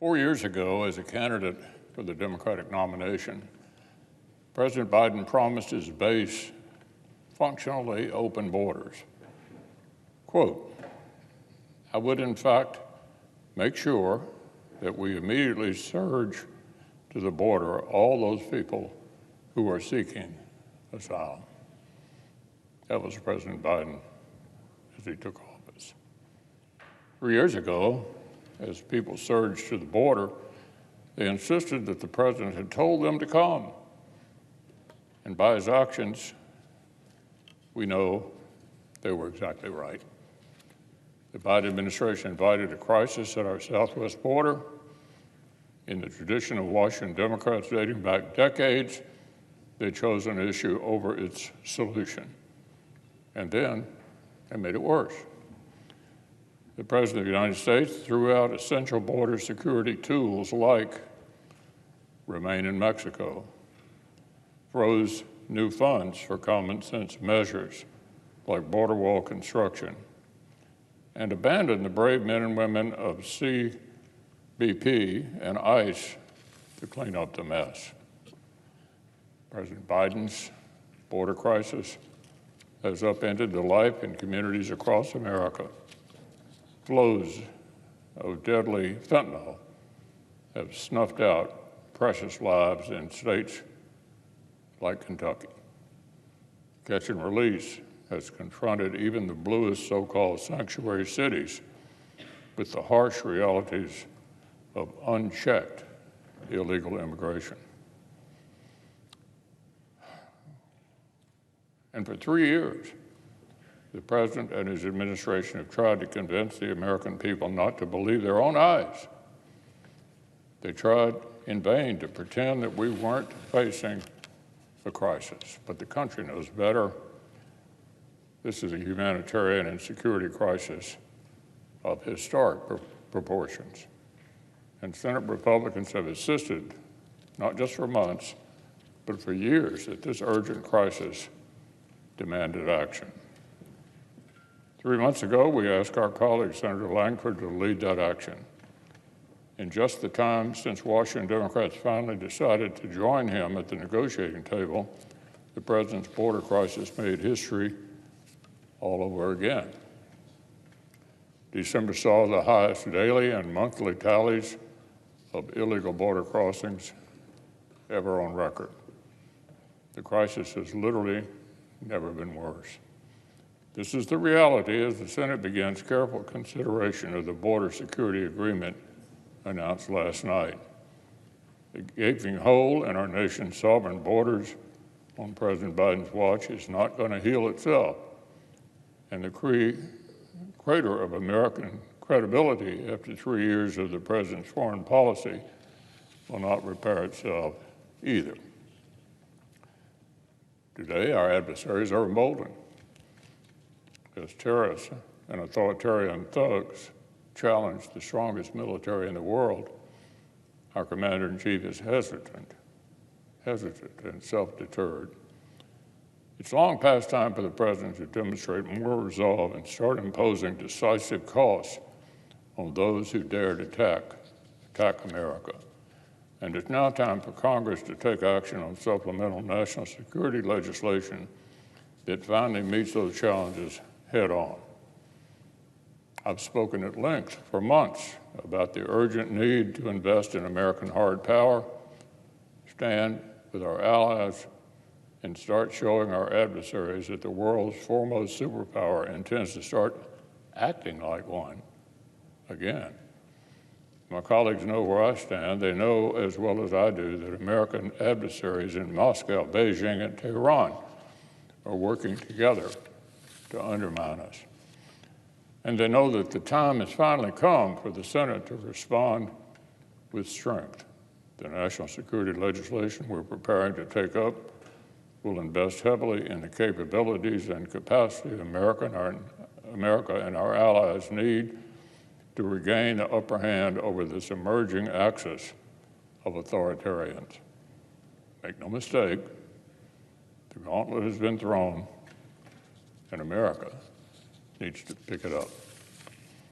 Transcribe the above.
4 years ago, as a candidate for the Democratic nomination, President Biden promised his base functionally open borders. Quote, "I would in fact make sure that we immediately surge to the border all those people who are seeking asylum." That was President Biden as he took office. 3 years ago, as people surged to the border, they insisted that the president had told them to come. And by his actions, we know they were exactly right. The Biden administration invited a crisis at our southwest border. In the tradition of Washington Democrats dating back decades, they chose an issue over its solution. And then they made it worse. The President of the United States threw out essential border security tools like Remain in Mexico, froze new funds for common sense measures like border wall construction, and abandoned the brave men and women of CBP and ICE to clean up the mess. President Biden's border crisis has upended the life in communities across America. Flows of deadly fentanyl have snuffed out precious lives in states like Kentucky. Catch and release has confronted even the bluest so-called sanctuary cities with the harsh realities of unchecked illegal immigration. And for 3 years, the president and his administration have tried to convince the American people not to believe their own eyes. They tried in vain to pretend that we weren't facing a crisis, but the country knows better. This is a humanitarian and security crisis of historic proportions. And Senate Republicans have insisted, not just for months, but for years, that this urgent crisis demanded action. 3 months ago, we asked our colleague, Senator Lankford, to lead that action. In just the time since Washington Democrats finally decided to join him at the negotiating table, the president's border crisis made history all over again. December saw the highest daily and monthly tallies of illegal border crossings ever on record. The crisis has literally never been worse. This is the reality as the Senate begins careful consideration of the border security agreement announced last night. The gaping hole in our nation's sovereign borders on President Biden's watch is not going to heal itself, and the crater of American credibility after 3 years of the president's foreign policy will not repair itself either. Today, our adversaries are emboldened as terrorists and authoritarian thugs challenge the strongest military in the world. Our commander-in-chief is hesitant and self-deterred. It's long past time for the president to demonstrate more resolve and start imposing decisive costs on those who dare to attack America. And it's now time for Congress to take action on supplemental national security legislation that finally meets those challenges head on. I've spoken at length for months about the urgent need to invest in American hard power, stand with our allies, and start showing our adversaries that the world's foremost superpower intends to start acting like one again. My colleagues know where I stand. They know as well as I do that American adversaries in Moscow, Beijing, and Tehran are working together to undermine us. And they know that the time has finally come for the Senate to respond with strength. The national security legislation we're preparing to take up will invest heavily in the capabilities and capacity America and our allies need to regain the upper hand over this emerging axis of authoritarians. Make no mistake, the gauntlet has been thrown, and America needs to pick it up.